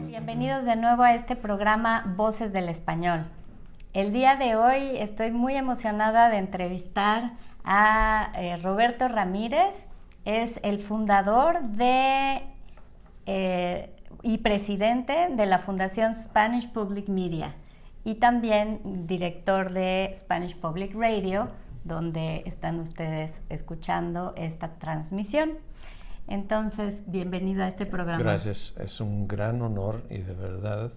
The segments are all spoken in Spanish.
Bienvenidos de nuevo a este programa Voces del Español. El día de hoy estoy muy emocionada de entrevistar a Roberto Ramírez. Es el fundador y presidente de la Fundación Spanish Public Media y también director de Spanish Public Radio, donde están ustedes escuchando esta transmisión. Entonces, bienvenido a este programa. Gracias, es un gran honor y de verdad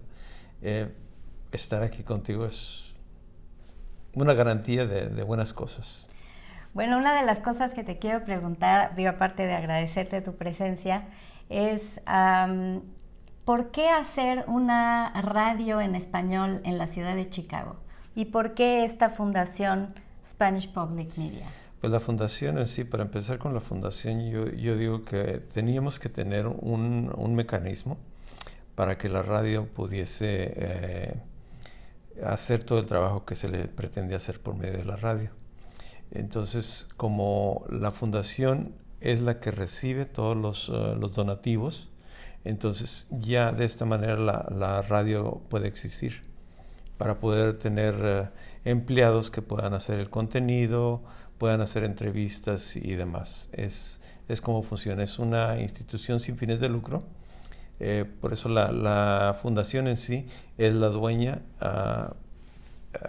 estar aquí contigo es una garantía de buenas cosas. Bueno, una de las cosas que te quiero preguntar, aparte de agradecerte tu presencia, es ¿por qué hacer una radio en español en la ciudad de Chicago? ¿Y por qué esta fundación Spanish Public Media? Pues la fundación en sí, para empezar con la fundación, yo digo que teníamos que tener un mecanismo para que la radio pudiese hacer todo el trabajo que se le pretende hacer por medio de la radio. Entonces, como la fundación es la que recibe todos los donativos, entonces ya de esta manera la radio puede existir para poder tener empleados que puedan hacer el contenido, puedan hacer entrevistas y demás. Es como funciona. Es una institución sin fines de lucro. Por eso la fundación en sí es la dueña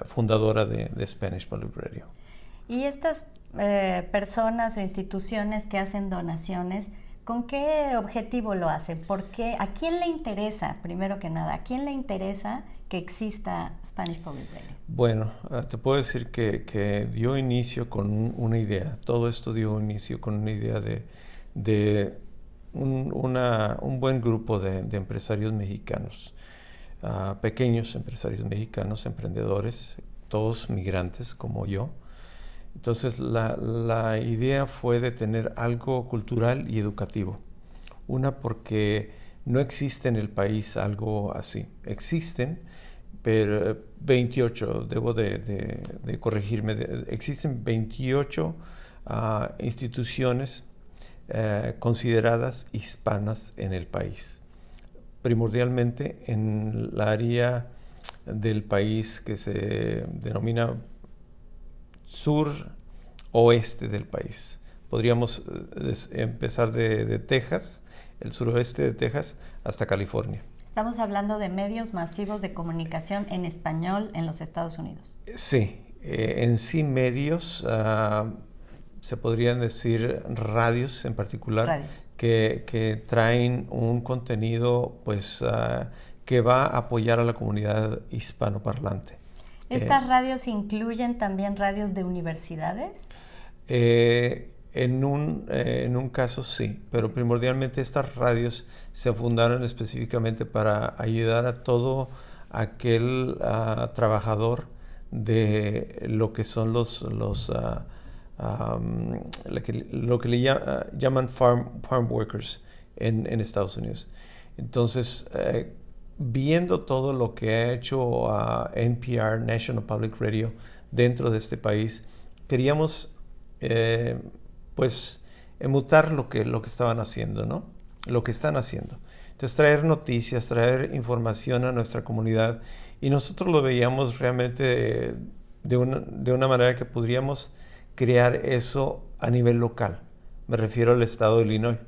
fundadora de Spanish Public Radio. Y estas personas o instituciones que hacen donaciones, ¿con qué objetivo lo hacen? ¿Por qué? ¿A quién le interesa, primero que nada, a quién le interesa que exista Spanish Public Radio? Bueno, te puedo decir que dio inicio con una idea. Todo esto dio inicio con una idea de un buen grupo de empresarios mexicanos, pequeños empresarios mexicanos, emprendedores, todos migrantes como yo. Entonces la idea fue de tener algo cultural y educativo. Una, porque no existe en el país algo así. Existen, pero 28, debo de corregirme, existen 28 instituciones consideradas hispanas en el país. Primordialmente en la área del país que se denomina sur-oeste del país. Podríamos empezar de Texas, el suroeste de Texas, hasta California. Estamos hablando de medios masivos de comunicación en español en los Estados Unidos. Sí, en sí medios, se podrían decir radios en particular, que traen un contenido pues, que va a apoyar a la comunidad hispanoparlante. ¿Estas radios incluyen también radios de universidades? En un caso sí, pero primordialmente estas radios se fundaron específicamente para ayudar a todo aquel trabajador de lo que son lo que le llaman farm workers en Estados Unidos. Entonces, viendo todo lo que ha hecho NPR, National Public Radio, dentro de este país, queríamos pues emutar lo que estaban haciendo, ¿no? Lo que están haciendo. Entonces, traer noticias, traer información a nuestra comunidad, y nosotros lo veíamos realmente de una manera que podríamos crear eso a nivel local. Me refiero al estado de Illinois.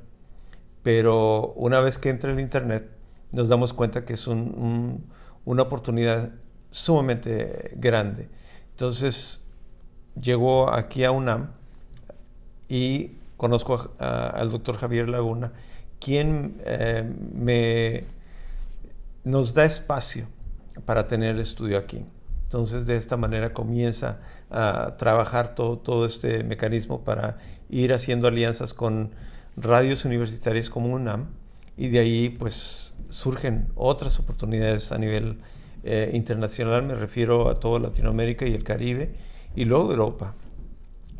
Pero una vez que entra el internet, nos damos cuenta que es una oportunidad sumamente grande. Entonces, llegó aquí a UNAM y conozco al doctor Javier Laguna, quien nos da espacio para tener el estudio aquí. Entonces, de esta manera comienza a trabajar todo este mecanismo para ir haciendo alianzas con radios universitarias como UNAM, y de ahí pues surgen otras oportunidades a nivel internacional. Me refiero a toda Latinoamérica y el Caribe, y luego Europa.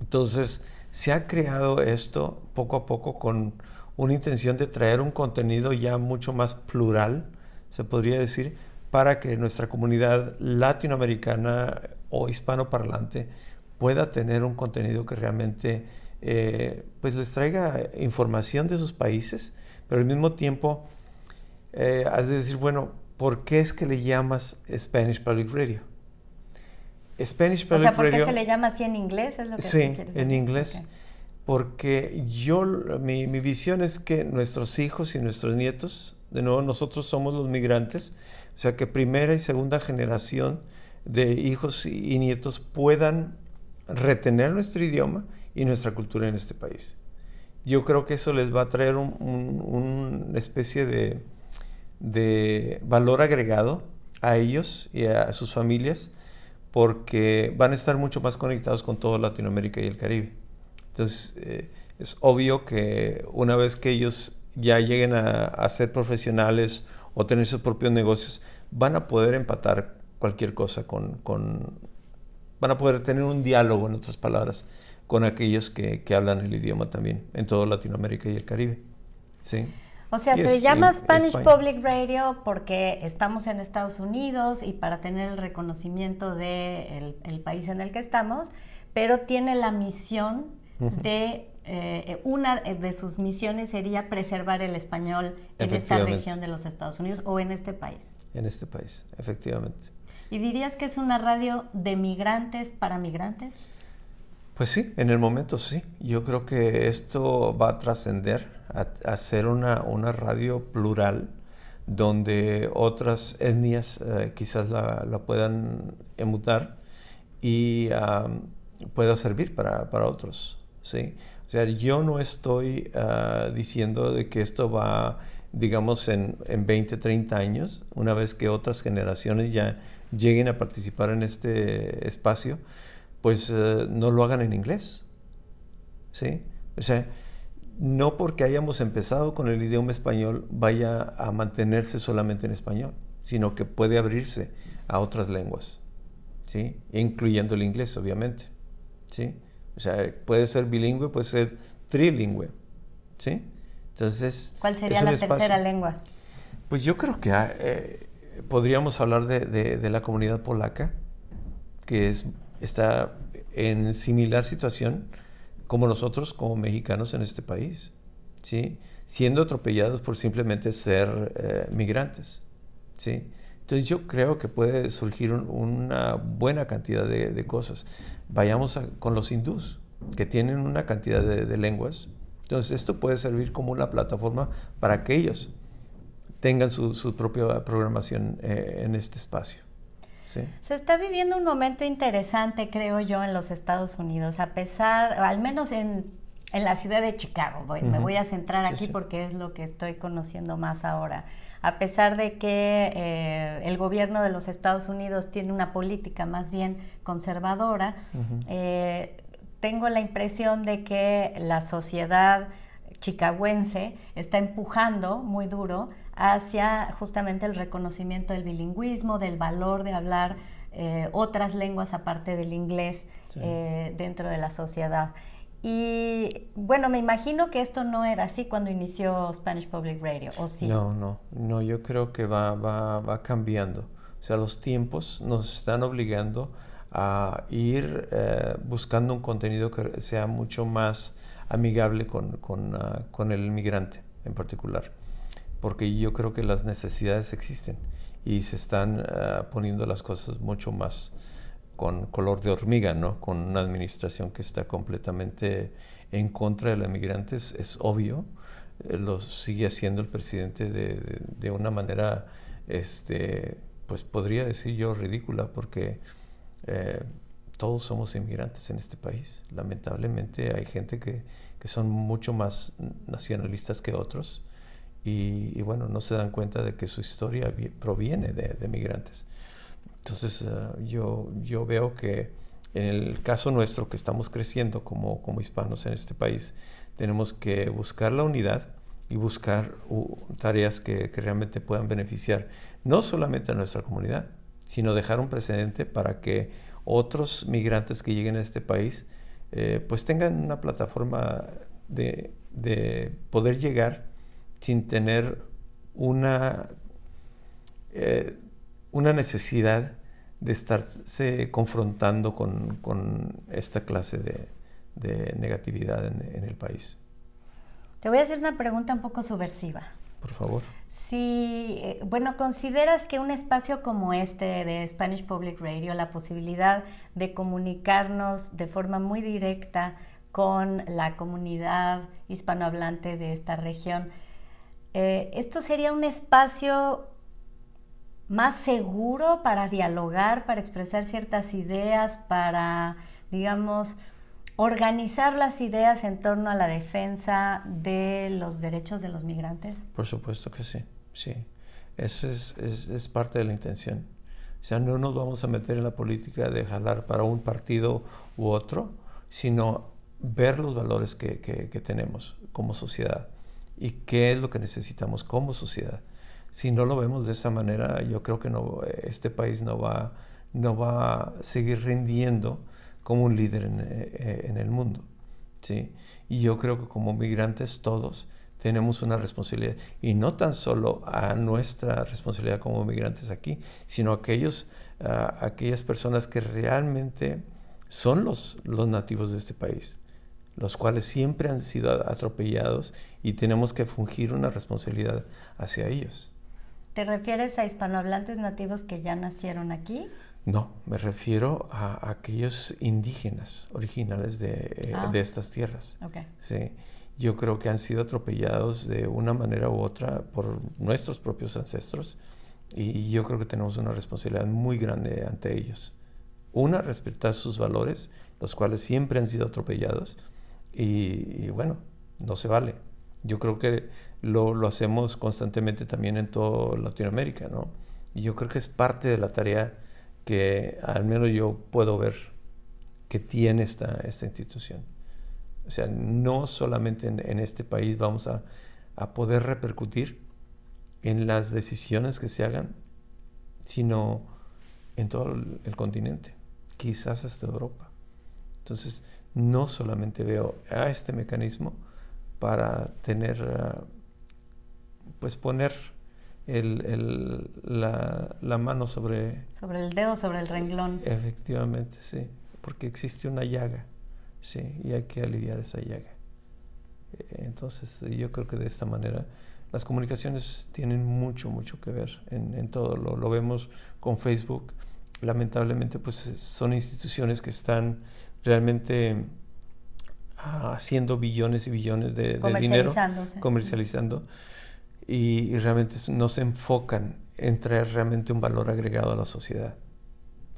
Entonces, se ha creado esto poco a poco con una intención de traer un contenido ya mucho más plural, se podría decir, para que nuestra comunidad latinoamericana o hispanoparlante pueda tener un contenido que realmente pues les traiga información de sus países, pero al mismo tiempo has de decir, bueno, ¿por qué es que le llamas Spanish Public Radio? Spanish Public ¿por qué Radio, se le llama así en inglés? ¿Es lo que sí, quieres en decir? inglés, Okay. porque mi visión es que nuestros hijos y nuestros nietos, de nuevo nosotros somos los migrantes, o sea que primera y segunda generación de hijos y nietos puedan retener nuestro idioma y nuestra cultura en este país. Yo creo que eso les va a traer una especie de valor agregado a ellos y a sus familias, porque van a estar mucho más conectados con toda Latinoamérica y el Caribe. Entonces, es obvio que una vez que ellos ya lleguen a ser profesionales o tener sus propios negocios, van a poder empatar cualquier cosa van a poder tener un diálogo, en otras palabras, con aquellos que hablan el idioma también en toda Latinoamérica y el Caribe. ¿Sí? O sea, se llama Spanish Public Radio porque estamos en Estados Unidos y para tener el reconocimiento del país en el que estamos, pero tiene la misión de, una de sus misiones sería preservar el español en esta región de los Estados Unidos o en este país. En este país, efectivamente. ¿Y dirías que es una radio de migrantes para migrantes? Pues sí, en el momento sí. Yo creo que esto va a trascender a ser una radio plural donde otras etnias quizás la puedan emutar y pueda servir para otros, ¿sí? O sea, yo no estoy diciendo de que esto va, digamos, en 20, 30 años, una vez que otras generaciones ya lleguen a participar en este espacio, pues no lo hagan en inglés, ¿sí? O sea, no porque hayamos empezado con el idioma español vaya a mantenerse solamente en español, sino que puede abrirse a otras lenguas, ¿sí? Incluyendo el inglés, obviamente, ¿sí? O sea, puede ser bilingüe, puede ser trilingüe, ¿sí? Entonces, ¿cuál sería la tercera lengua? Pues yo creo que podríamos hablar de la comunidad polaca, que está en similar situación como nosotros, como mexicanos en este país, ¿sí? Siendo atropellados por simplemente ser migrantes, ¿sí? Entonces yo creo que puede surgir una buena cantidad de cosas. Vayamos con los hindús, que tienen una cantidad de lenguas. Entonces esto puede servir como una plataforma para que ellos tengan su propia programación en este espacio. Sí. Se está viviendo un momento interesante, creo yo, en los Estados Unidos, a pesar, al menos en la ciudad de Chicago. Me voy a centrar aquí porque es lo que estoy conociendo más ahora. A pesar de que el gobierno de los Estados Unidos tiene una política más bien conservadora, tengo la impresión de que la sociedad chicaguense está empujando muy duro hacia justamente el reconocimiento del bilingüismo, del valor de hablar otras lenguas aparte del inglés dentro de la sociedad. Y bueno, me imagino que esto no era así cuando inició Spanish Public Radio, ¿o sí? No, yo creo que va cambiando. O sea, los tiempos nos están obligando a ir buscando un contenido que sea mucho más amigable con el migrante en particular, porque yo creo que las necesidades existen y se están poniendo las cosas mucho más con color de hormiga, ¿no? Con una administración que está completamente en contra de los migrantes, es obvio, lo sigue haciendo el presidente de una manera, pues podría decir yo ridícula, porque todos somos inmigrantes en este país. Lamentablemente hay gente que son mucho más nacionalistas que otros y bueno, no se dan cuenta de que su historia proviene de migrantes. Entonces yo veo que en el caso nuestro, que estamos creciendo como hispanos en este país, tenemos que buscar la unidad y buscar tareas que realmente puedan beneficiar no solamente a nuestra comunidad, sino dejar un precedente para que otros migrantes que lleguen a este país pues tengan una plataforma de poder llegar sin tener una necesidad de estarse confrontando con esta clase de negatividad en el país. Te voy a hacer una pregunta un poco subversiva. Por favor. Si, ¿consideras que un espacio como este de Spanish Public Radio, la posibilidad de comunicarnos de forma muy directa con la comunidad hispanohablante de esta región, esto sería un espacio más seguro para dialogar, para expresar ciertas ideas, para, digamos, organizar las ideas en torno a la defensa de los derechos de los migrantes? Por supuesto que sí, sí. Esa es parte de la intención. O sea, no nos vamos a meter en la política de jalar para un partido u otro, sino ver los valores que tenemos como sociedad y qué es lo que necesitamos como sociedad. Si no lo vemos de esa manera, yo creo que este país no va a seguir rindiendo como un líder en el mundo, ¿sí? Y yo creo que como migrantes todos tenemos una responsabilidad, y no tan solo a nuestra responsabilidad como migrantes aquí, sino a aquellas personas que realmente son los nativos de este país, los cuales siempre han sido atropellados, y tenemos que fungir una responsabilidad hacia ellos. ¿Te refieres a hispanohablantes nativos que ya nacieron aquí? No, me refiero a aquellos indígenas originales de estas tierras. Okay. Sí, yo creo que han sido atropellados de una manera u otra por nuestros propios ancestros, y yo creo que tenemos una responsabilidad muy grande ante ellos. Una, respetar sus valores, los cuales siempre han sido atropellados, y bueno, no se vale. Yo creo que lo hacemos constantemente también en toda Latinoamérica, ¿no? Y yo creo que es parte de la tarea que al menos yo puedo ver que tiene esta institución. O sea, no solamente en este país vamos a poder repercutir en las decisiones que se hagan, sino en todo el continente, quizás hasta Europa. Entonces, no solamente veo a este mecanismo para poner la mano sobre el dedo, sobre el renglón. Efectivamente, sí, porque existe una llaga, sí, y hay que aliviar esa llaga. Entonces, yo creo que de esta manera las comunicaciones tienen mucho que ver en todo. Lo vemos con Facebook. Lamentablemente, pues son instituciones que están realmente haciendo billones y billones de dinero, comercializando, y realmente no se enfocan en traer realmente un valor agregado a la sociedad.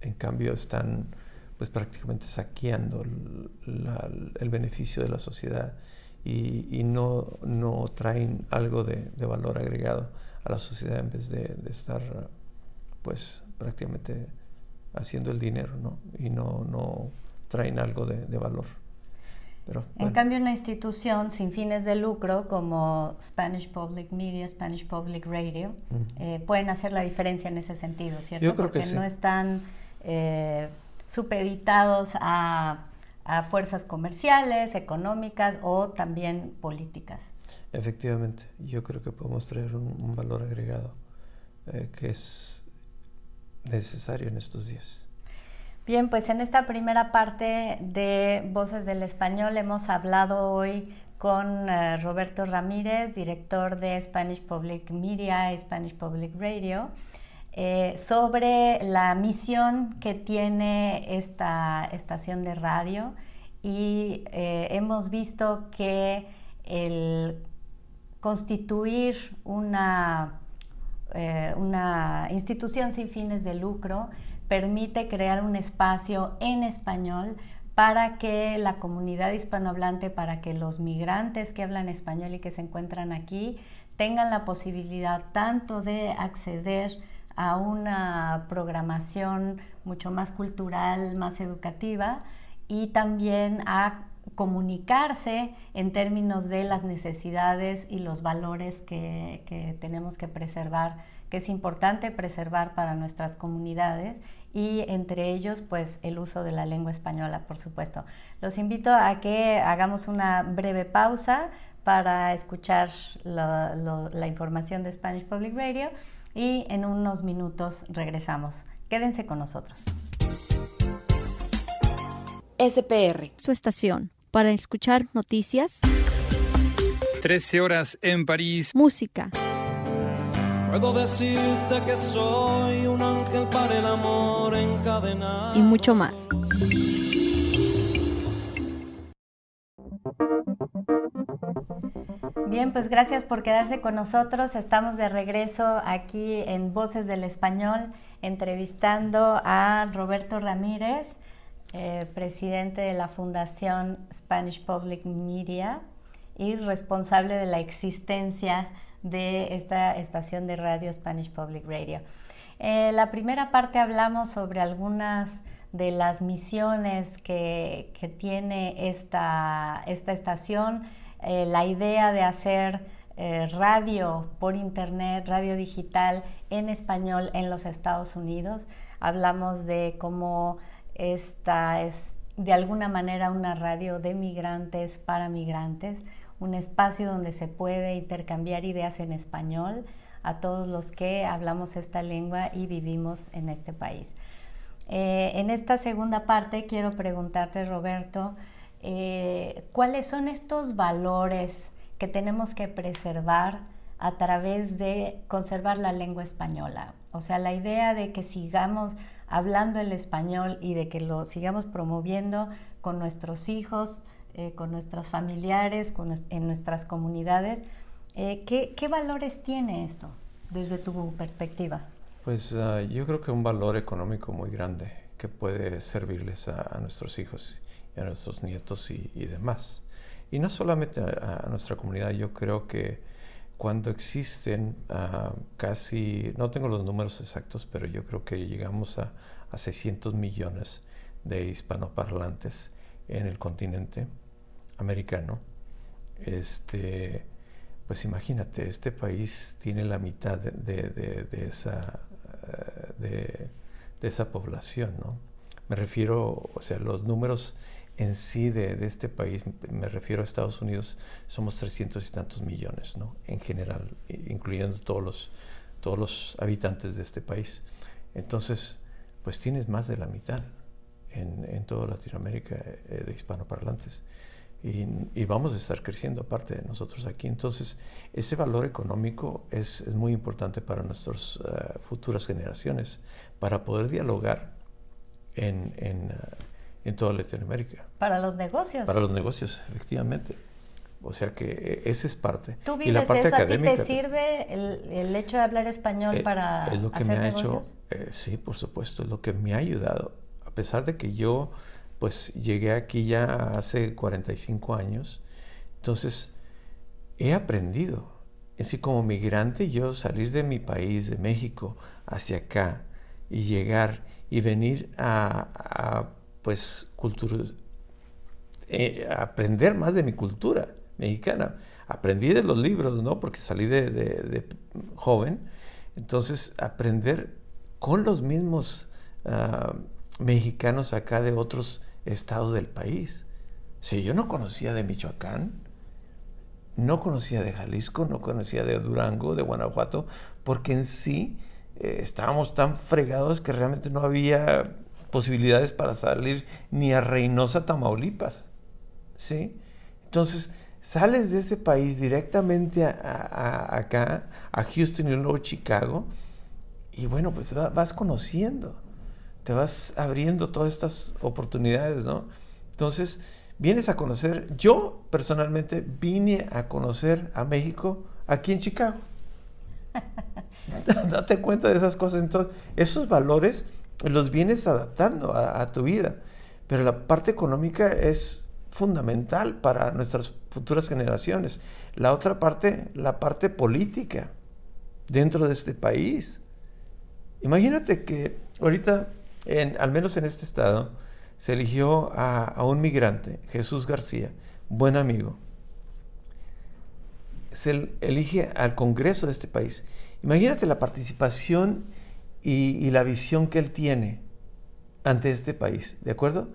En cambio, están pues prácticamente saqueando el beneficio de la sociedad, y no traen algo de valor agregado a la sociedad, en vez de estar pues prácticamente haciendo el dinero, ¿no? Y no traen algo de valor. Pero, bueno. En cambio, una institución sin fines de lucro como Spanish Public Media, Spanish Public Radio, pueden hacer la diferencia en ese sentido, ¿cierto? Yo creo porque que sí. No están supeditados a fuerzas comerciales, económicas o también políticas. Efectivamente, yo creo que podemos traer un valor agregado que es necesario en estos días. Bien, pues en esta primera parte de Voces del Español hemos hablado hoy con Roberto Ramírez, director de Spanish Public Media y Spanish Public Radio, sobre la misión que tiene esta estación de radio, y hemos visto que el constituir una institución sin fines de lucro permite crear un espacio en español para que la comunidad hispanohablante, para que los migrantes que hablan español y que se encuentran aquí tengan la posibilidad tanto de acceder a una programación mucho más cultural, más educativa, y también a comunicarse en términos de las necesidades y los valores que tenemos que preservar, que es importante preservar para nuestras comunidades, y entre ellos pues el uso de la lengua española, por supuesto. Los invito a que hagamos una breve pausa para escuchar la información de Spanish Public Radio, y en unos minutos regresamos. Quédense con nosotros. SPR, su estación. para escuchar noticias, 13 horas en París, música, Puedo decirte que soy un ángel para el amor encadenado. y mucho más. Bien, pues gracias por quedarse con nosotros. Estamos de regreso aquí en Voces del Español, entrevistando a Roberto Ramírez, presidente de la Fundación Spanish Public Media y responsable de la existencia de esta estación de radio Spanish Public Radio. La primera parte hablamos sobre algunas de las misiones que tiene esta estación, la idea de hacer radio por internet, radio digital en español en los Estados Unidos. Hablamos de cómo esta es de alguna manera una radio de migrantes para migrantes, un espacio donde se puede intercambiar ideas en español a todos los que hablamos esta lengua y vivimos en este país. En esta segunda parte quiero preguntarte, Roberto, ¿cuáles son estos valores que tenemos que preservar a través de conservar la lengua española? O sea, la idea de que sigamos hablando el español y de que lo sigamos promoviendo con nuestros hijos, con nuestros familiares, en nuestras comunidades. ¿Qué valores tiene esto desde tu perspectiva? Pues yo creo que un valor económico muy grande que puede servirles a nuestros hijos y a nuestros nietos y demás. Y no solamente a nuestra comunidad, yo creo que cuando existen casi, no tengo los números exactos, pero yo creo que llegamos a 600 millones de hispanoparlantes en el continente americano. Pues imagínate, este país tiene la mitad de esa población, ¿no? Me refiero, o sea, los números en sí de este país, me refiero a Estados Unidos, somos 300 y tantos millones, ¿no? En general, incluyendo todos los habitantes de este país. Entonces, pues tienes más de la mitad en toda Latinoamérica de hispanoparlantes. Y vamos a estar creciendo aparte de nosotros aquí. Entonces, ese valor económico es muy importante para nuestras futuras generaciones, para poder dialogar en toda Latinoamérica. Para los negocios. Para los negocios, efectivamente. O sea que esa es parte. ¿Tú vives y la parte eso? académica, ¿A ti te sirve el hecho de hablar español para es lo que hacer me ha negocios? hecho, sí, por supuesto, es lo que me ha ayudado. A pesar de que yo pues llegué aquí ya hace 45 años, entonces he aprendido. Así como migrante, yo salir de mi país, de México, hacia acá y llegar y venir a pues aprender más de mi cultura mexicana. Aprendí de los libros, ¿no? Porque salí de joven. Entonces, aprender con los mismos mexicanos acá de otros estados del país. Si yo no conocía de Michoacán, no conocía de Jalisco, no conocía de Durango, de Guanajuato, porque en sí estábamos tan fregados que realmente no había posibilidades para salir ni a Reynosa, Tamaulipas, ¿sí? Entonces, sales de ese país directamente acá, a Houston y luego Chicago, y bueno, pues vas conociendo, te vas abriendo todas estas oportunidades, ¿no? Entonces, vienes a conocer, yo personalmente vine a conocer a México aquí en Chicago. Date cuenta de esas cosas. Entonces, esos valores los vienes adaptando a tu vida, pero la parte económica es fundamental para nuestras futuras generaciones. La otra parte, la parte política dentro de este país. Imagínate que ahorita, al menos en este estado, se eligió a un migrante, Jesús García, buen amigo. Se elige al Congreso de este país. Imagínate la participación y la visión que él tiene ante este país, ¿de acuerdo?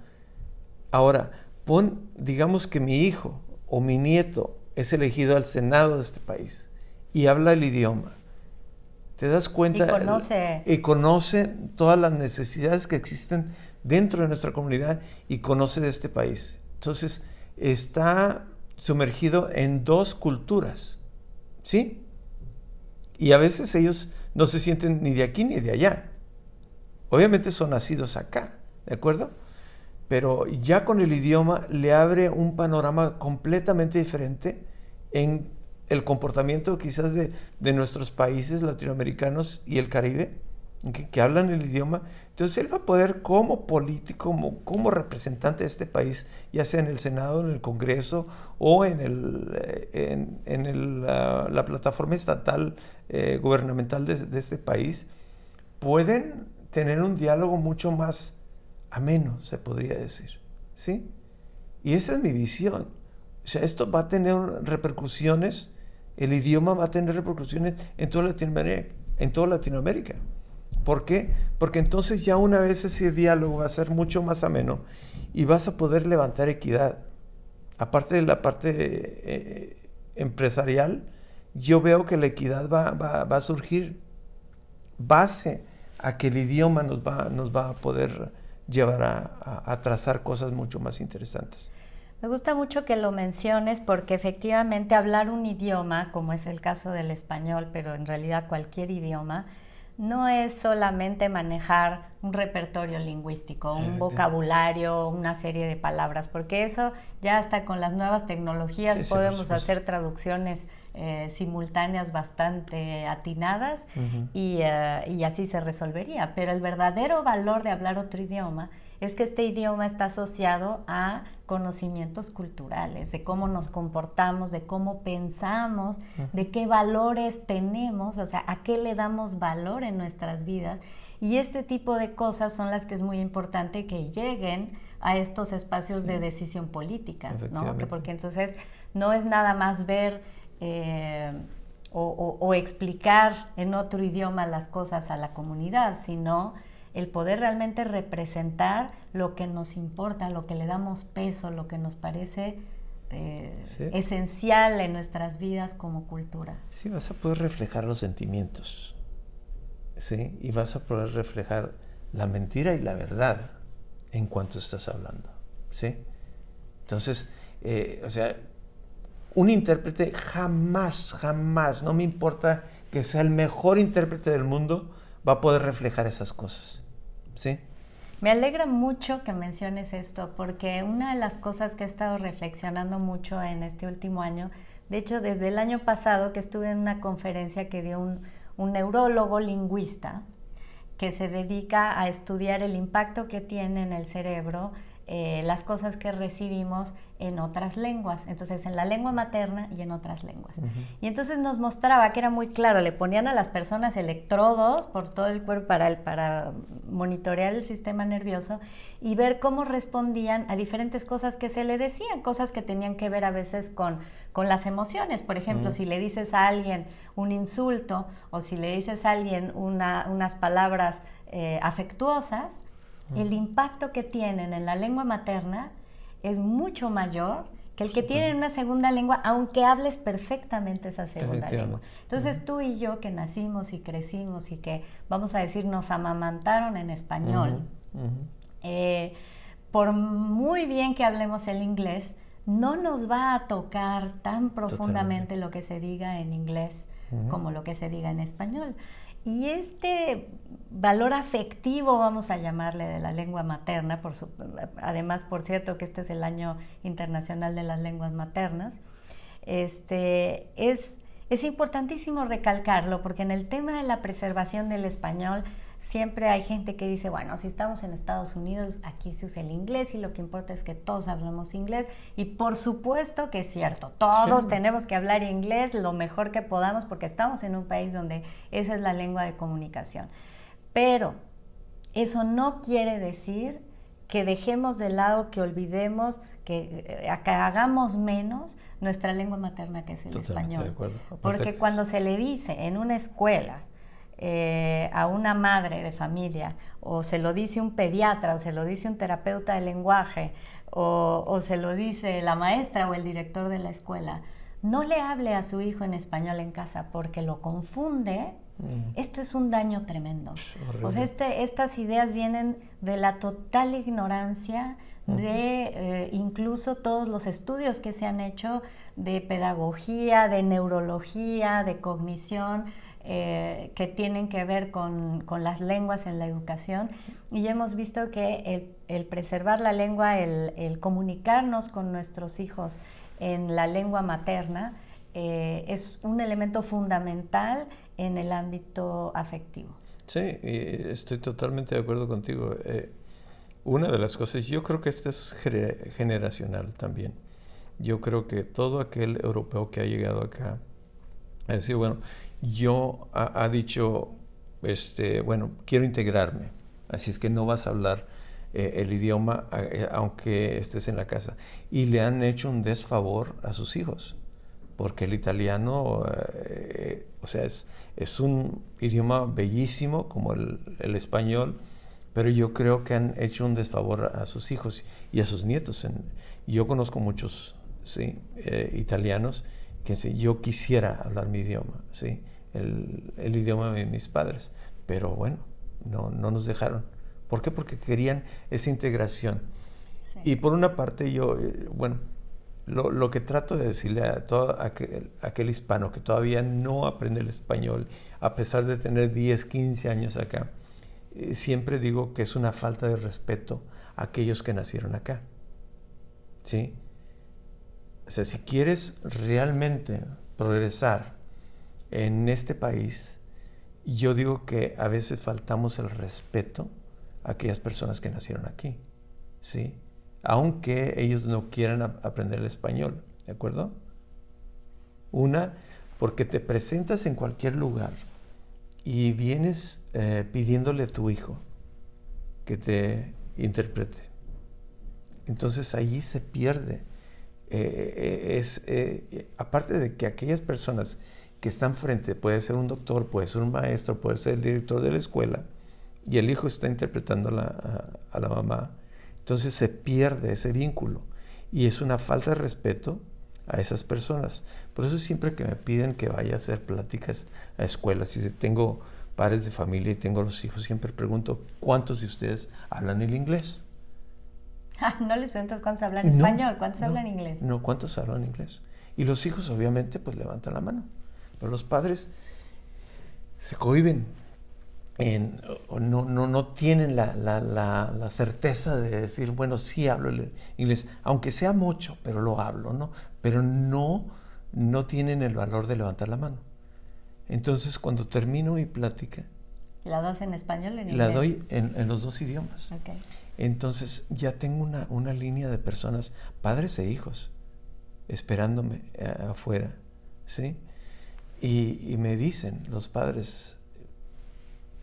Ahora, digamos que mi hijo o mi nieto es elegido al Senado de este país y habla el idioma. ¿Te das cuenta? Y conoce todas las necesidades que existen dentro de nuestra comunidad y conoce de este país. Entonces, está sumergido en dos culturas, ¿sí? Y a veces ellos no se sienten ni de aquí ni de allá. Obviamente son nacidos acá, ¿de acuerdo? Pero ya con el idioma le abre un panorama completamente diferente en el comportamiento quizás de nuestros países latinoamericanos y el Caribe, que hablan el idioma. Entonces él va a poder como político, como representante de este país, ya sea en el Senado, en el Congreso o en la plataforma estatal gubernamental de este país, pueden tener un diálogo mucho más ameno, se podría decir, ¿sí? Y esa es mi visión. O sea, esto va a tener repercusiones, el idioma va a tener repercusiones en toda Latinoamérica. ¿Por qué? Porque entonces ya una vez ese diálogo va a ser mucho más ameno y vas a poder levantar equidad. Aparte de la parte empresarial, yo veo que la equidad va a surgir base a que el idioma nos va a poder llevar a trazar cosas mucho más interesantes. Me gusta mucho que lo menciones porque efectivamente hablar un idioma, como es el caso del español, pero en realidad cualquier idioma, no es solamente manejar un repertorio lingüístico, un vocabulario, una serie de palabras, porque eso ya hasta con las nuevas tecnologías podemos hacer traducciones simultáneas bastante atinadas y así se resolvería. Pero el verdadero valor de hablar otro idioma es que este idioma está asociado a conocimientos culturales, de cómo nos comportamos, de cómo pensamos, de qué valores tenemos, o sea, a qué le damos valor en nuestras vidas. Y este tipo de cosas son las que es muy importante que lleguen a estos espacios de decisión política, ¿no? Porque entonces no es nada más ver o explicar en otro idioma las cosas a la comunidad, sino el poder realmente representar lo que nos importa, lo que le damos peso, lo que nos parece esencial en nuestras vidas como cultura. Sí, vas a poder reflejar los sentimientos, ¿sí? Y vas a poder reflejar la mentira y la verdad en cuanto estás hablando, ¿sí? Entonces, o sea, un intérprete jamás, no me importa que sea el mejor intérprete del mundo, va a poder reflejar esas cosas, ¿sí? Me alegra mucho que menciones esto, porque una de las cosas que he estado reflexionando mucho en este último año, de hecho desde el año pasado que estuve en una conferencia que dio un neurólogo lingüista que se dedica a estudiar el impacto que tiene en el cerebro las cosas que recibimos en otras lenguas, entonces en la lengua materna y en otras lenguas. Y entonces nos mostraba que era muy claro, le ponían a las personas electrodos por todo el cuerpo para monitorear el sistema nervioso y ver cómo respondían a diferentes cosas que se le decían, cosas que tenían que ver a veces con las emociones. Por ejemplo, si le dices a alguien un insulto o si le dices a alguien unas palabras afectuosas, el impacto que tienen en la lengua materna es mucho mayor que el que tienen en una segunda lengua, aunque hables perfectamente esa segunda lengua. Entonces tú y yo que nacimos y crecimos y que, vamos a decir, nos amamantaron en español, por muy bien que hablemos el inglés, no nos va a tocar tan profundamente lo que se diga en inglés como lo que se diga en español. Y este valor afectivo, vamos a llamarle, de la lengua materna, además, por cierto, que este es el Año Internacional de las Lenguas Maternas, es importantísimo recalcarlo, porque en el tema de la preservación del español siempre hay gente que dice, bueno, si estamos en Estados Unidos, aquí se usa el inglés y lo que importa es que todos hablemos inglés. Y por supuesto que es cierto, todos tenemos que hablar inglés lo mejor que podamos porque estamos en un país donde esa es la lengua de comunicación. Pero eso no quiere decir que dejemos de lado, que olvidemos, que hagamos menos nuestra lengua materna, que es el español. De acuerdo. Porque cuando se le dice en una escuela a una madre de familia, o se lo dice un pediatra, o se lo dice un terapeuta de lenguaje, o se lo dice la maestra o el director de la escuela, no le hable a su hijo en español en casa porque lo confunde, esto es un daño tremendo. O sea, estas ideas vienen de la total ignorancia de incluso todos los estudios que se han hecho de pedagogía, de neurología, de cognición, que tienen que ver con las lenguas en la educación, y hemos visto que el preservar la lengua, el comunicarnos con nuestros hijos en la lengua materna, es un elemento fundamental en el ámbito afectivo. Sí, estoy totalmente de acuerdo contigo. Una de las cosas, yo creo que esto es generacional también. Yo creo que todo aquel europeo que ha llegado acá ha decir, bueno, ha dicho, bueno, quiero integrarme, así es que no vas a hablar el idioma aunque estés en la casa. Y le han hecho un desfavor a sus hijos, porque el italiano, o sea, es un idioma bellísimo como el español, pero yo creo que han hecho un desfavor a sus hijos y a sus nietos. Yo conozco muchos, ¿sí? Italianos que yo quisiera hablar mi idioma, ¿sí? El idioma de mis padres, pero bueno, no nos dejaron. ¿Por qué? Porque querían esa integración. Sí. Y por una parte yo, bueno, lo que trato de decirle a todo aquel hispano que todavía no aprende el español, a pesar de tener 10, 15 años acá, siempre digo que es una falta de respeto a aquellos que nacieron acá, ¿sí? O sea, si quieres realmente progresar en este país, yo digo que a veces faltamos el respeto a aquellas personas que nacieron aquí, ¿sí? Aunque ellos no quieran aprender el español, ¿de acuerdo? Una, porque te presentas en cualquier lugar y vienes pidiéndole a tu hijo que te interprete. Entonces allí se pierde. Aparte de que aquellas personas que están frente, puede ser un doctor, puede ser un maestro, puede ser el director de la escuela, y el hijo está interpretando a la mamá, entonces se pierde ese vínculo y es una falta de respeto a esas personas. Por eso siempre que me piden que vaya a hacer pláticas a escuelas, si tengo padres de familia y tengo los hijos, siempre pregunto, ¿cuántos de ustedes hablan el inglés? No les preguntas cuántos hablan español, cuántos hablan inglés. No, ¿cuántos hablan inglés? Y los hijos obviamente pues levantan la mano, pero los padres se cohíben. No tienen la certeza de decir, bueno, sí hablo el inglés, aunque sea mucho, pero lo hablo, ¿no? Pero no tienen el valor de levantar la mano. Entonces, cuando termino mi plática, ¿la das en español o en inglés? La doy en los dos idiomas. Okay. Entonces, ya tengo una línea de personas, padres e hijos, esperándome afuera, ¿sí? Y me dicen los padres,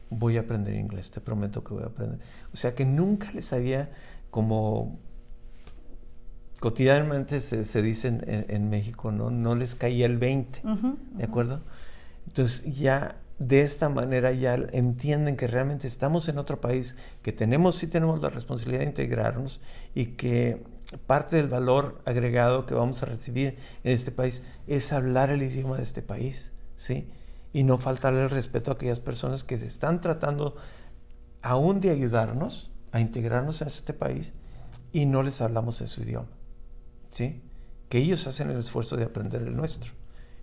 voy a aprender inglés, te prometo que voy a aprender. O sea que nunca les había, como cotidianamente se dice en México, no les caía el 20, ¿de acuerdo? Entonces ya de esta manera ya entienden que realmente estamos en otro país, que sí tenemos la responsabilidad de integrarnos y que parte del valor agregado que vamos a recibir en este país es hablar el idioma de este país, ¿sí? Y no faltarle el respeto a aquellas personas que están tratando aún de ayudarnos a integrarnos en este país y no les hablamos en su idioma, ¿sí? Que ellos hacen el esfuerzo de aprender el nuestro.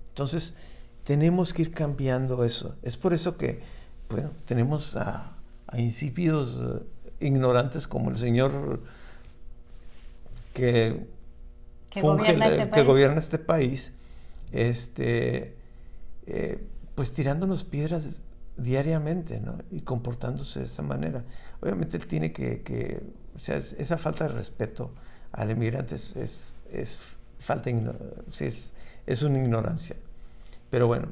Entonces, tenemos que ir cambiando eso. Es por eso que, bueno, tenemos a insípidos ignorantes como el señor que gobierna este país, pues tirándonos piedras diariamente, ¿no? Y comportándose de esa manera. Obviamente él tiene o sea, esa falta de respeto al inmigrante es una ignorancia. Pero bueno,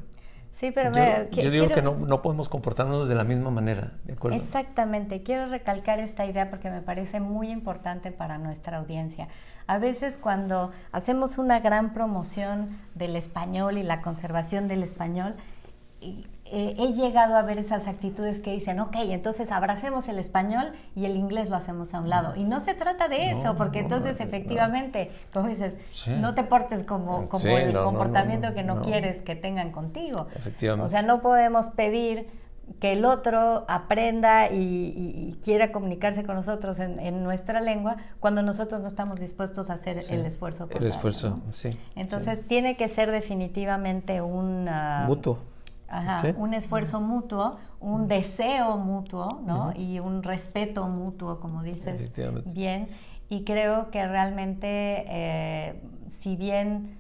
sí, pero yo digo que no podemos comportarnos de la misma manera, ¿de acuerdo? Exactamente. Quiero recalcar esta idea porque me parece muy importante para nuestra audiencia. A veces cuando hacemos una gran promoción del español y la conservación del español, he llegado a ver esas actitudes que dicen, ok, entonces abracemos el español y el inglés lo hacemos a un lado. Y no se trata de eso, porque entonces efectivamente, como dices, sí, no te portes como el comportamiento que no quieres que tengan contigo. Efectivamente. O sea, no podemos pedir que el otro aprenda y quiera comunicarse con nosotros en nuestra lengua cuando nosotros no estamos dispuestos a hacer el esfuerzo contrario, el esfuerzo, ¿no? sí. Entonces tiene que ser definitivamente un mutuo. ¿Sí? Un esfuerzo mutuo, un deseo mutuo, ¿no? Y un respeto mutuo, como dices bien. Y creo que realmente, si bien,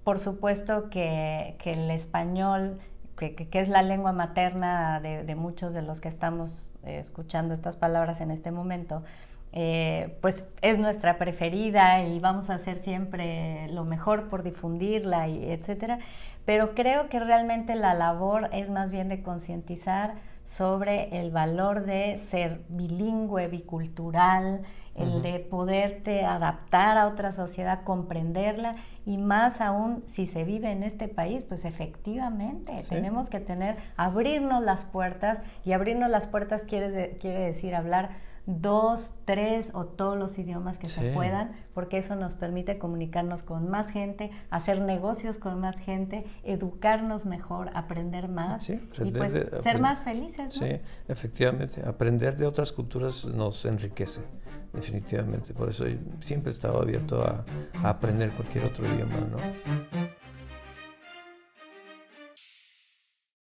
por supuesto que el español, que es la lengua materna de muchos de los que estamos escuchando estas palabras en este momento, pues es nuestra preferida y vamos a hacer siempre lo mejor por difundirla, y etcétera. Pero creo que realmente la labor es más bien de concientizar sobre el valor de ser bilingüe, bicultural, el de poderte adaptar a otra sociedad, comprenderla, y más aún si se vive en este país, pues efectivamente tenemos que abrirnos las puertas, y abrirnos las puertas quiere decir hablar 2, 3 o todos los idiomas que se puedan, porque eso nos permite comunicarnos con más gente, hacer negocios con más gente, educarnos mejor, aprender más y pues ser más felices, ¿no? Sí, efectivamente. Aprender de otras culturas nos enriquece, definitivamente. Por eso siempre he estado abierto a aprender cualquier otro idioma, ¿no?